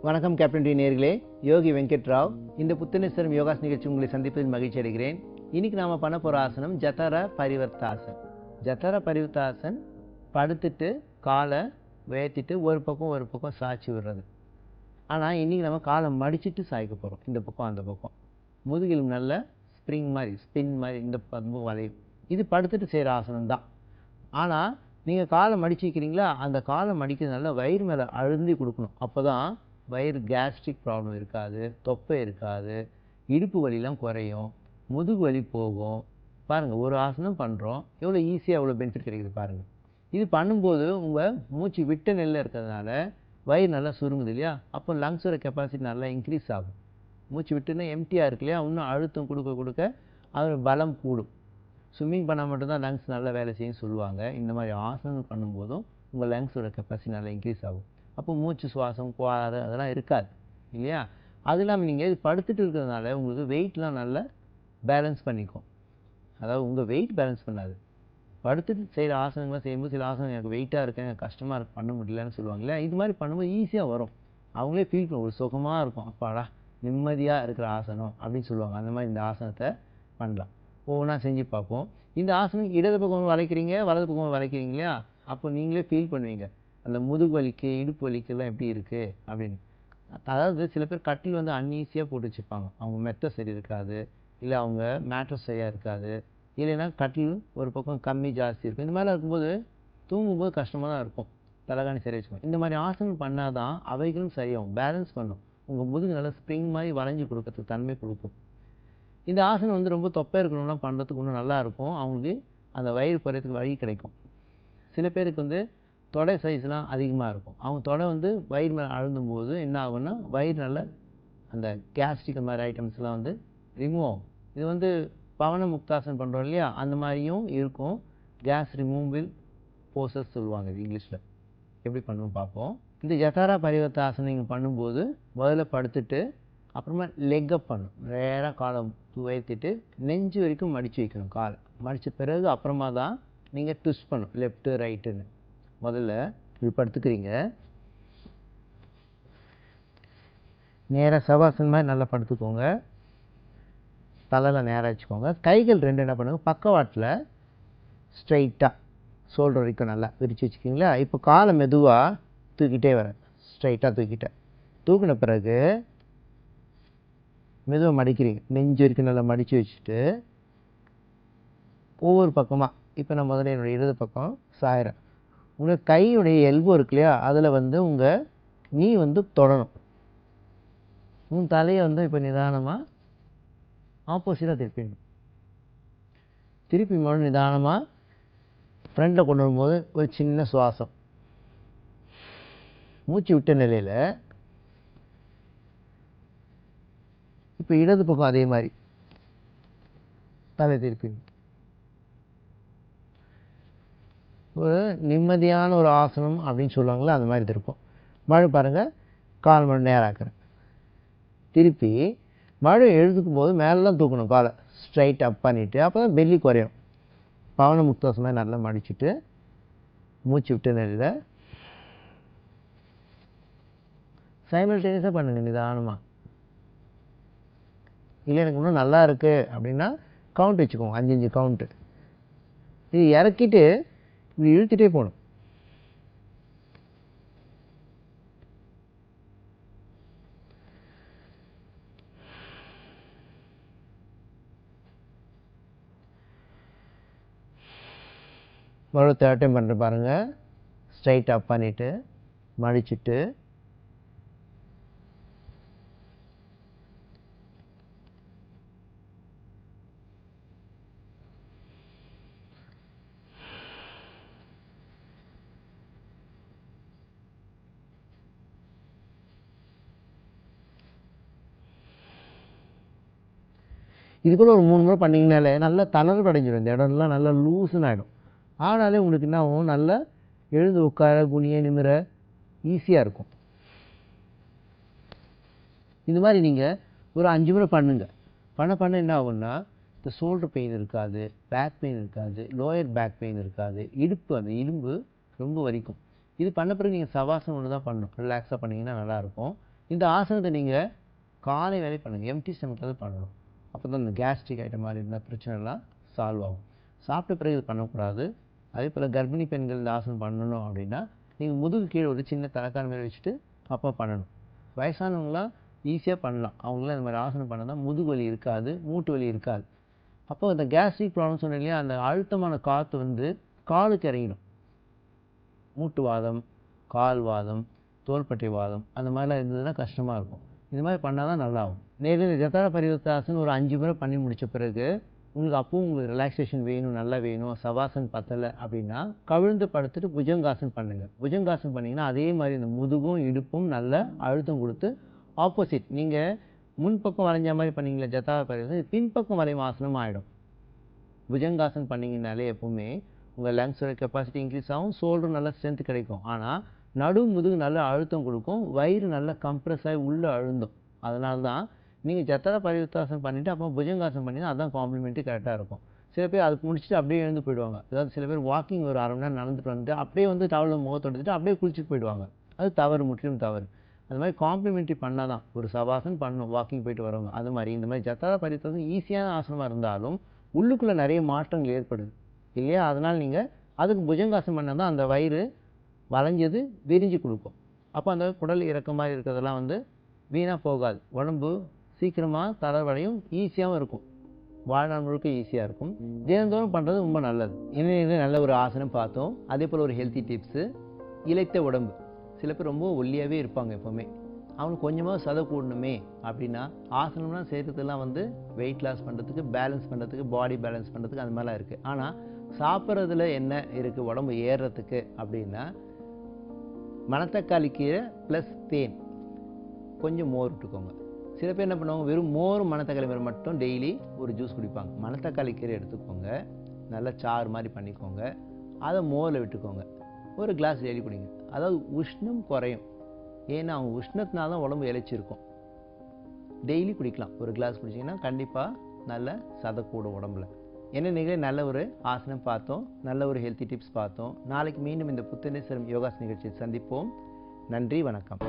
வணக்கம் captain D நேயர்களே, யோகி வெங்கட் ராவ். இந்த புத்துணர்ச்சி யோகாஸ் நிகழ்ச்சி உங்களை சந்திப்பதில் மகிழ்ச்சி அடைகிறேன். இன்னைக்கு நாம பண்ண போற ஆசனம் ஜதர பரிவர்த்தாசன். ஜதர பரிவர்த்தாசன் படுத்துட்டு காலை உயர்த்திட்டு ஒரு பக்கம் சாய்ச்சி விடுறது. ஆனால் இன்னைக்கு நம்ம காலை மடிச்சிட்டு சாய்க்க போகிறோம், இந்த பக்கம் அந்த பக்கம். முதுகில் நல்ல ஸ்ப்ரிங் மாதிரி ஸ்பின் மாதிரி இந்த பக்கம் வளையும். இது படுத்துட்டு செய்கிற ஆசனம் தான். ஆனால் நீங்கள் காலை மடிச்சு வைக்கிறீங்களா, அந்த காலை மடிக்கிறதுனால வயிறு மேலே அழுந்தி கொடுக்கணும். அப்போ தான் வயிறு கேஸ்ட்ரிக் ப்ராப்ளம் இருக்காது, தொப்பை இருக்காது, இடுப்பு வலிலாம் குறையும், முதுகு வலி போகும். பாருங்கள், ஒரு ஆசனம் பண்ணுறோம், எவ்வளோ ஈஸியாக எவ்வளோ பெனிஃபிட் கிடைக்குது பாருங்கள். இது பண்ணும்போது உங்கள் மூச்சு விட்ட நெல்லில் இருக்கிறதுனால வயிறு நல்லா சுருங்குது இல்லையா, அப்போ லங்ஸோட கெப்பாசிட்டி நல்லா இன்க்ரீஸ் ஆகும். மூச்சு விட்டுன்னா எம்டியாக இருக்கு இல்லையா, இன்னும் அழுத்தம் கொடுக்க கொடுக்க அது பலம் கூடும். ஸ்விம்மிங் பண்ணால் மட்டும்தான் லங்ஸ் நல்லா வேலை செய்யும் சொல்லுவாங்க. இந்த மாதிரி ஆசனம் பண்ணும்போதும் உங்கள் லங்ஸோட கெப்பாசிட்டி நல்லா இன்க்ரீஸ் ஆகும். அப்போ மூச்சு சுவாசம் குவாது அதெல்லாம் இருக்காது இல்லையா. அது இல்லாமல் நீங்கள் இது படுத்துட்டு இருக்கிறதுனால உங்களுக்கு வெயிட்லாம் நல்லா பேலன்ஸ் பண்ணிக்கும். அதாவது உங்கள் வெயிட் பேலன்ஸ் பண்ணாது. படுத்துட்டு செய்கிற ஆசனங்கள்லாம் செய்யும்போது சில ஆசனம் எனக்கு வெயிட்டாக இருக்கேன், எனக்கு கஷ்டமாக இருக்கு, பண்ண முடியலன்னு சொல்லுவாங்க இல்லையா. இது மாதிரி பண்ணும்போது ஈஸியாக வரும். அவங்களே ஃபீல் பண்ணும், ஒரு சுகமாக இருக்கும், அப்பாடா நிம்மதியாக இருக்கிற ஆசனம் அப்படின்னு சொல்லுவாங்க. அந்த மாதிரி இந்த ஆசனத்தை பண்ணலாம். ஒவ்வொன்றா செஞ்சு பார்ப்போம். இந்த ஆசனம் இடது பக்கம் வளைக்கிறீங்க, வலது பக்கம் வளைக்கிறீங்க இல்லையா, அப்போ நீங்களே ஃபீல் பண்ணுவீங்க அந்த முதுகு வலிக்கு இடுப்பு வலிக்கெல்லாம் எப்படி இருக்குது அப்படின்னு. அதாவது சில பேர் கட்டில் வந்து அன்ஈஸியாக போட்டு வச்சுப்பாங்க, அவங்க மெத்த சரி இருக்காது, இல்லை அவங்க மேட்ரஸ் சரியாக இருக்காது, இல்லைன்னா கட்டில் ஒரு பக்கம் கம்மி ஜாஸ்தி இருக்கும். இந்த மாதிரிலாம் இருக்கும்போது தூங்கும்போது கஷ்டமாக தான் இருக்கும், தலைகாணி சரி வச்சுக்கணும். இந்த மாதிரி ஆசனம் பண்ணால் தான் அவைகளும் சரியாகும், பேலன்ஸ் பண்ணும். உங்கள் முதுகு நல்லா ஸ்ப்ரிங் மாதிரி வளைஞ்சி கொடுக்கறதுக்கு தன்மை கொடுக்கும். இந்த ஆசனம் வந்து ரொம்ப தொப்பை இருக்கணும்லாம் பண்ணுறதுக்கு இன்னும் நல்லாயிருக்கும். அவங்களுக்கு அந்த வயிறு குறையத்துக்கு வழி கிடைக்கும். சில பேருக்கு வந்து தொடை சைஸ்லாம் அதிகமாக இருக்கும், அவங்க தொடை வந்து வயிறு மேலே அழுந்தும் போது என்ன ஆகும்னா வயிறு நல்ல அந்த கேஸ்ட்ரிக் மாதிரி ஐட்டம்ஸ்லாம் வந்து ரிமூவ் ஆகும். இது வந்து பவன முக்தாசன் பண்ணுறோம் இல்லையா, அந்த மாதிரியும் இருக்கும். கேஸ் ரிமூவல் போசஸ் சொல்லுவாங்க இது இங்கிலீஷில். எப்படி பண்ணணும் பார்ப்போம். இந்த ஜதாரா பரிவர்த்தாசனம் நீங்கள் பண்ணும்போது முதல்ல படுத்துட்டு அப்புறமா லெக் அப் பண்ணணும். நேராக காலை உயர்த்திட்டு நெஞ்சு வரைக்கும் மடித்து வைக்கணும். காலை மடித்த பிறகு அப்புறமா தான் நீங்கள் ட்விஸ்ட் பண்ணணும், லெஃப்ட்டு ரைட்டுன்னு. முதல்ல இப்படி படுத்துக்கிறீங்க, நேராக சவாசன் மாதிரி நல்லா படுத்துக்கோங்க. தலையில் நேராக வச்சுக்கோங்க. கைகள் ரெண்டு என்ன பண்ணுங்க, பக்கவாட்டில் ஸ்ட்ரைட்டாக ஷோல்டர் வரைக்கும் நல்லா விரித்து வச்சுக்கிங்களா. இப்போ காலை மெதுவாக தூக்கிட்டே வரேன், ஸ்ட்ரைட்டாக தூக்கிட்டேன். தூக்கின பிறகு மெதுவாக மடிக்கிறீங்க, நெஞ்சு வரைக்கும் நல்லா மடித்து வச்சுட்டு ஒவ்வொரு பக்கமாக. இப்போ நான் முதல்ல என்னுடைய இடது பக்கம் சாயிறேன். உங்கள் கையுடைய எல்போ இருக்கு இல்லையா, அதில் வந்து உங்கள் நீ வந்து தொடணும். உன் தலையை வந்து இப்போ நிதானமாக ஆப்போசிட்டாக திருப்பிடணும். திருப்பி முதல்ல நிதானமாக ஃப்ரண்டில் கொண்டு வரும்போது ஒரு சின்ன சுவாசம், மூச்சு விட்ட நிலையில். இப்போ இடது பக்கம் அதே மாதிரி தலை திருப்பிடணும். ஒரு நிம்மதியான ஒரு ஆசனம் அப்படின்னு சொல்லுவாங்களே, அந்த மாதிரி திருப்போம். மழை பாருங்கள், கால் மணி நேராக்கிறேன். திருப்பி மழை எழுதுக்கும் போது மேலெலாம் தூக்கணும், காலை ஸ்ட்ரைட் அப் பண்ணிவிட்டு, அப்போ தான் பெல்லி குறையும். பவன முக்தாசன் மாதிரி நல்லா மடிச்சுட்டு மூச்சு விட்டு நிலையில் சைமல்டேனியஸாக பண்ணுங்கள் நிதானமாக. இல்லை எனக்கு இன்னும் நல்லா இருக்குது அப்படின்னா கவுண்ட் வச்சுக்கோங்க, 5 கவுண்ட்டு. இது இறக்கிட்டு இப்படி இழுத்துட்டே போகணும். மறுபடியும் தேர்ட் டைம் பண்ணுற பாருங்கள். ஸ்ட்ரைட் அப் பண்ணிவிட்டு மடிச்சுட்டு இது கூட ஒரு 3 முறை பண்ணிங்கனாலே நல்லா தளர்வு அடைஞ்சிடும். இந்த இடம்லாம் நல்லா லூஸுன்னு ஆகிடும். ஆனாலே உங்களுக்கு என்ன ஆகும், நல்லா எழுந்து உட்கார குனிய நிமிர ஈஸியாக இருக்கும். இது மாதிரி நீங்கள் ஒரு 5 முறை பண்ணுங்கள். பண்ண என்ன ஆகும்னா இந்த ஷோல்டர் பெயின் இருக்காது, பேக் பெயின் இருக்காது, லோயர் பேக் பெயின் இருக்காது, இடுப்பு அந்த எலும்பு ரொம்ப வலிக்கும். இது பண்ண பிறகு நீங்கள் சவாசனம் ஒன்று தான் பண்ணணும், ரிலாக்ஸாக பண்ணிங்கன்னா நல்லாயிருக்கும். இந்த ஆசனத்தை நீங்கள் காலை வேலை பண்ணுங்கள், எம்டி ஸ்டமக்கில் தான் பண்ணணும். அப்போ தான் இந்த கேஸ்ட்ரிக் ஐட்டம் மாதிரி இருந்தால் பிரச்சனைலாம் சால்வ் ஆகும். சாப்பிட்ட பிறகு இது பண்ணக்கூடாது. அதே போல் கர்ப்பிணி பெண்கள் இந்த ஆசனம் பண்ணணும் அப்படின்னா நீங்கள் முதுகு கீழே ஒரு சின்ன தலைக்கான மேலே வச்சுட்டு அப்போ பண்ணணும். வயசானவங்களாம் ஈஸியாக பண்ணலாம். அவங்களாம் இந்த மாதிரி ஆசனம் பண்ணால் தான் முதுகு வலி இருக்காது, மூட்டு வலி இருக்காது. அப்போ அந்த கேஸ்ட்ரிக் ப்ராப்ளம் சொன்னேன் இல்லையா, அந்த அழுத்தமான காற்று வந்து காலுக்கு இறங்கிடும். மூட்டு வாதம், கால் வாதம், தோள்பட்டை வாதம் அந்த மாதிரிலாம் இருந்ததுன்னா கஷ்டமாக இருக்கும். இது மாதிரி பண்ணால் தான் நல்லாகும். நேரில் ஜதார பரிவர்த்தாசன் ஒரு 5 முறை பண்ணி முடித்த பிறகு உங்களுக்கு அப்பவும் உங்களுக்கு ரிலாக்ஸேஷன் வேணும், நல்லா வேணும், சவாசன் பத்தலை அப்படின்னா கவிழ்ந்து படுத்துட்டு புஜங்காசன் பண்ணுங்கள். புஜங்காசன் பண்ணிங்கன்னா அதே மாதிரி இந்த முதுகும் இடுப்பும் நல்ல அழுத்தம் கொடுத்து ஆப்போசிட் நீங்கள் முன்பக்கம் வளைஞ்ச மாதிரி பண்ணிங்களா ஜதார பரிவர்த்தனை, பின்பக்கம் வளையும் ஆசனம் ஆகிடும். புஜங்காசன் பண்ணிங்கனாலே எப்போவுமே உங்கள் லங்ஸோட கெப்பாசிட்டி இன்க்ரீஸ் ஆகும், ஷோல்டர் நல்ல ஸ்ட்ரென்த் கிடைக்கும். ஆனால் நடு முதுகு நல்ல அழுத்தம் கொடுக்கும், வயிறு நல்ல கம்ப்ரெஸ் ஆகி உள்ளே அழுந்தும். அதனால தான் நீங்கள் ஜதார பரிவர்த்தாசன் பண்ணிவிட்டு அப்புறம் புஜங்காசன் பண்ணிங்கன்னா அதுதான் காம்ப்ளிமெண்ட்டு கரெக்டாக இருக்கும். சில பேர் அதுக்கு முடிச்சுட்டு அப்படியே எழுந்து போயிடுவாங்க. அதாவது சில பேர் வாக்கிங் ஒரு 1/2 மணி நேரம் நடந்துட்டு வந்துட்டு அப்படியே வந்து டவலில் முகத்தை எடுத்துட்டு அப்படியே குளிச்சுட்டு போயிடுவாங்க. அது தவறு, முற்றிலும் தவறு. அது மாதிரி காம்ப்ளிமெண்ட்ரி பண்ணால் தான் ஒரு சவாசன் பண்ணணும் வாக்கிங் போயிட்டு வரவங்க. அது மாதிரி இந்த மாதிரி ஜதார பரிவர்த்தாசன் ஈஸியான ஆசனமாக இருந்தாலும் உள்ளுக்குள்ளே நிறைய மாற்றங்கள் ஏற்படுது இல்லையா. அதனால் நீங்கள் அதுக்கு புஜங்காசன் பண்ணால் தான் அந்த வயிறு வளைஞ்சது விரிஞ்சு கொடுக்கும். அப்போ அந்த குடல் இறக்க மாதிரி இருக்கிறதெல்லாம் வந்து வீணாக போகாது, உடம்பு சீக்கிரமாக தளர்வடையும், ஈஸியாகவும் இருக்கும், வாழ்நாள் முழுக்க ஈஸியாக இருக்கும். தினந்தோறும் பண்ணுறது ரொம்ப நல்லது. இன்னும் நல்ல ஒரு ஆசனம் பார்த்தோம். அதே போல் ஒரு ஹெல்த்தி டிப்ஸு, இளைத்த உடம்பு. சில பேர் ரொம்ப ஒல்லியாகவே இருப்பாங்க எப்போவுமே, அவனுக்கு கொஞ்சமாக சதை கூடணுமே அப்படின்னா ஆசனம்லாம் செய்கிறதுலாம் வந்து வெயிட் லாஸ் பண்ணுறதுக்கு, பேலன்ஸ் பண்ணுறதுக்கு, பாடி பேலன்ஸ் பண்ணுறதுக்கு அந்த மாதிரிலாம் இருக்குது. ஆனால் சாப்பிட்றதுல என்ன இருக்குது உடம்பு ஏறுறதுக்கு அப்படின்னா மணத்தக்காளி கீரை ப்ளஸ் தேன், கொஞ்சம் மோர் விட்டுக்கோங்க. சில பேர் என்ன பண்ணுவாங்க, வெறும் மோர் மணத்தக்காளி கீரை மட்டும் டெய்லி ஒரு ஜூஸ் குடிப்பாங்க. மணத்தக்காளி கீரை எடுத்துக்கோங்க, நல்லா சாறு மாதிரி பண்ணிக்கோங்க, அதை மோரில் விட்டுக்கோங்க, ஒரு கிளாஸ் டெய்லி குடிங்க. அதாவது உஷ்ணம் குறையும். ஏன்னா அவங்க உஷ்ணத்தினால தான் உடம்பு இழைச்சிருக்கும். டெய்லி குடிக்கலாம். ஒரு கிளாஸ் குடிச்சிங்கன்னா கண்டிப்பாக நல்ல சதை கூடும் உடம்புல. என்ன நிகழ்ச்சி, நல்ல ஒரு ஆசனம் பார்த்தோம், நல்ல ஒரு ஹெல்த்தி டிப்ஸ் பார்த்தோம். நாளைக்கு மீண்டும் இந்த புத்துணர்ச்சி யோகாஸ் நிகழ்ச்சியில் சந்திப்போம். நன்றி, வணக்கம்.